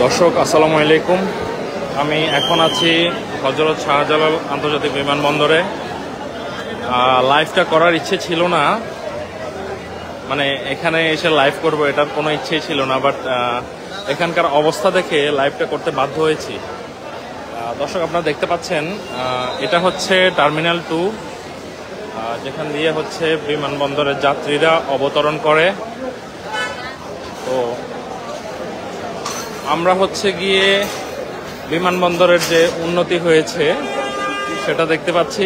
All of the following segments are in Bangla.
দর্শক আসসালামু আলাইকুম। আমি এখন আছি হযরত শাহজালাল আন্তর্জাতিক বিমানবন্দরে। লাইভটা করার ইচ্ছে ছিল না, মানে এখানে এসে লাইভ করব এটার কোনো ইচ্ছেই ছিল না, বাট এখানকার অবস্থা দেখে লাইভটা করতে বাধ্য হয়েছি। দর্শক আপনারা দেখতে পাচ্ছেন, এটা হচ্ছে টার্মিনাল 2, যেখান দিয়ে হচ্ছে বিমানবন্দরের যাত্রীরা অবতরণ করে। তো আমরা হচ্ছে গিয়ে বিমানবন্দরের যে উন্নতি হয়েছে সেটা দেখতে পাচ্ছি।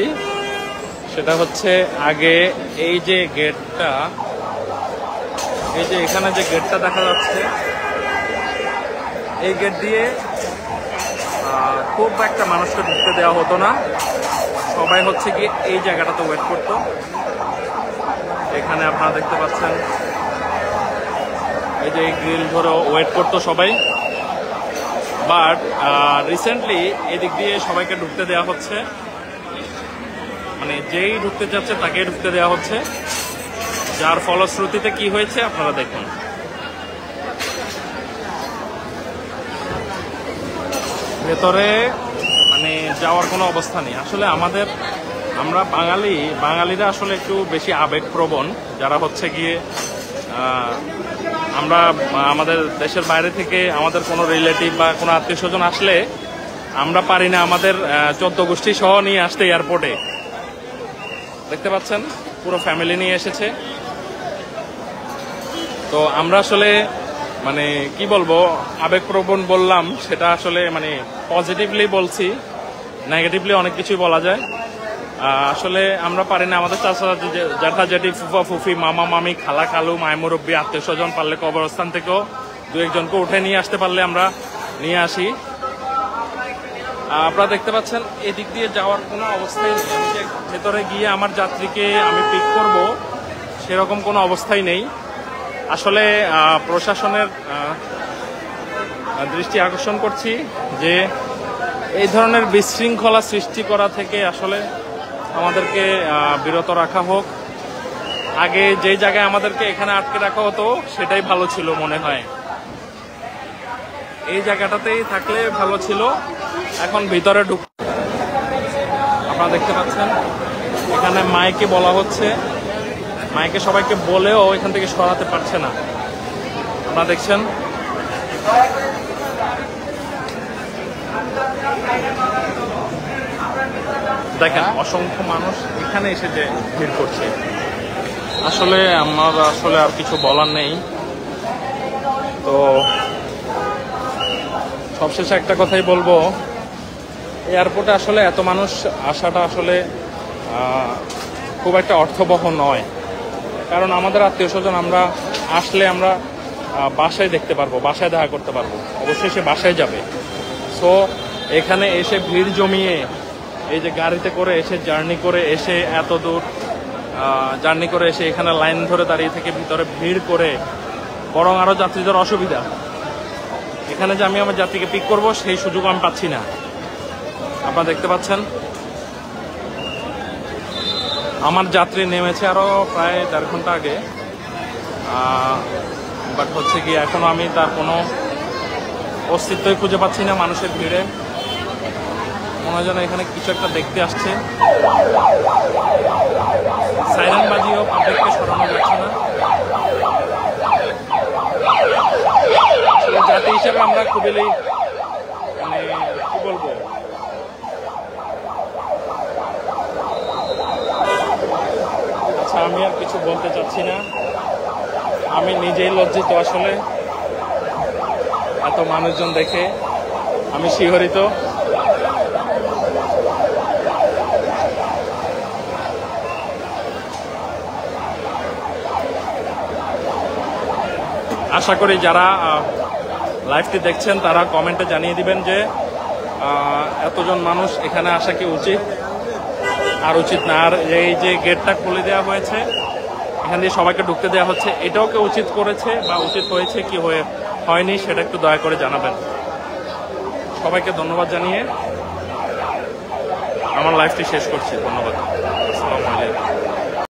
সেটা হচ্ছে আগে এই যে গেটটা, এই যে এখানে যে গেটটা দেখা যাচ্ছে, এই গেট দিয়ে খুব একটা মানুষকে ঢুকতে দেওয়া হতো না। সবাই হচ্ছে গিয়ে এই জায়গাটাতে ওয়েট করতো। এখানে আপনারা দেখতে পাচ্ছেন, এই যে এই গ্রিল ধরে ওয়েট করতো সবাই। বাট রিসেন্টলি এদিক দিয়ে সবাইকে ঢুকতে দেওয়া হচ্ছে, মানে যেই ঢুকতে যাচ্ছে তাকে ঢুকতে দেওয়া হচ্ছে। যার ফলশ্রুতিতে কি হয়েছে আপনারা দেখুন। ভেতরে মানে যাওয়ার কোনো অবস্থা নেই। আসলে আমরা বাঙালিরা আসলে একটু বেশি আবেগপ্রবণ, যারা হচ্ছে গিয়ে আমরা আমাদের দেশের বাইরে থেকে আমাদের কোনো রিলেটিভ বা কোনো আত্মীয় স্বজন আসলে আমরা পারি না আমাদের 14 গোষ্ঠী সহ নিয়ে আসতে এয়ারপোর্টে। দেখতে পাচ্ছেন পুরো ফ্যামিলি নিয়ে এসেছে। তো আমরা আসলে মানে কি বলবো, আবেগপ্রবণ বললাম, সেটা আসলে মানে পজিটিভলি বলছি, নেগেটিভলি অনেক কিছুই বলা যায়। আসলে আমরা পারি না আমাদের চাচা জ্যাঠা জেঠি ফুফা ফুফি মামা মামি খালা খালু মায় মুরব্বী আত্মীয় স্বজন পারলে কবরস্থান থেকেও 2-1জনকে উঠে নিয়ে আসতে পারলে আমরা নিয়ে আসি। আপনারা দেখতে পাচ্ছেন এদিক দিয়ে যাওয়ার কোনো অবস্থাই নেই। আমি যে ভেতরে গিয়ে আমার যাত্রীকে আমি পিক করব সেরকম কোনো অবস্থাই নেই। আসলে প্রশাসনের দৃষ্টি আকর্ষণ করছি যে এই ধরনের বিশৃঙ্খলা সৃষ্টি করা থেকে আসলে আমাদেরকে বিরত রাখা হোক। আগে যে জায়গায় আমাদেরকে এখানে আটকে রাখা হতো সেটাই ভালো ছিল মনে হয়, এই জায়গাটাতেই থাকলে ভালো ছিল। এখন ভিতরে আপনারা দেখতে পাচ্ছেন এখানে মাইকে বলা হচ্ছে, মাইকে সবাইকে বলেও এখান থেকে সরাতে পারছে না। আপনারা দেখছেন দেখেন অসংখ্য মানুষ এখানে এসে যে ভিড় করছে। আসলে আমার আর কিছু বলার নেই। তো সবশেষে একটা কথাই বলবো, এয়ারপোর্টে আসলে এত মানুষ আসাটা আসলে খুব একটা অর্থবহ নয়। কারণ আমাদের আত্মীয় স্বজন আমরা আসলে আমরা বাসায় দেখতে পারবো, বাসায় দেখা করতে পারবো, অবশ্যই সে বাসায় যাবে। সো এখানে এসে ভিড় জমিয়ে এই যে গাড়িতে করে এসে জার্নি করে এসে এত দূর জার্নি করে এসে এখানে লাইন ধরে দাঁড়িয়ে থেকে ভিতরে ভিড় করে বরং আরও যাত্রীদের অসুবিধা। এখানে যে আমি আমার যাত্রীকে পিক করব সেই সুযোগ আমি পাচ্ছি না। আপনারা দেখতে পাচ্ছেন আমার যাত্রী নেমেছে আরও প্রায় 1.5 ঘন্টা আগে, বাট হচ্ছে কি এখনো আমি তার কোনো অস্তিত্বই খুঁজে পাচ্ছি না মানুষের ভিড়ে। মনে হয় যেন এখানে কিছু একটা দেখতে আসছে। সাইরেন বাজিও পাবলিককে সরানো যাচ্ছে না। আসলে জাতি হিসেবে আমরা খুবই মানে কি বলবো, আচ্ছা আমি আর কিছু বলতে চাচ্ছি না। আমি নিজেই লজ্জিত, আসলে এত মানুষজন দেখে আমি শিহরিত। আশা করি যারা লাইভটি দেখছেন তারা কমেন্টে জানিয়ে দিবেন যে এতজন মানুষ এখানে আসা কি উচিত আর উচিত না। আর এই যে গেটটা খুলে দেওয়া হয়েছে, এখান দিয়ে সবাইকে ঢুকতে দেওয়া হচ্ছে, এটাও কি উচিত করেছে বা উচিত হয়েছে কি হয়নি সেটা একটু দয়া করে জানাবেন। সবাইকে ধন্যবাদ জানিয়ে আমার লাইভটি শেষ করছি। ধন্যবাদ। আসসালামু আলাইকুম।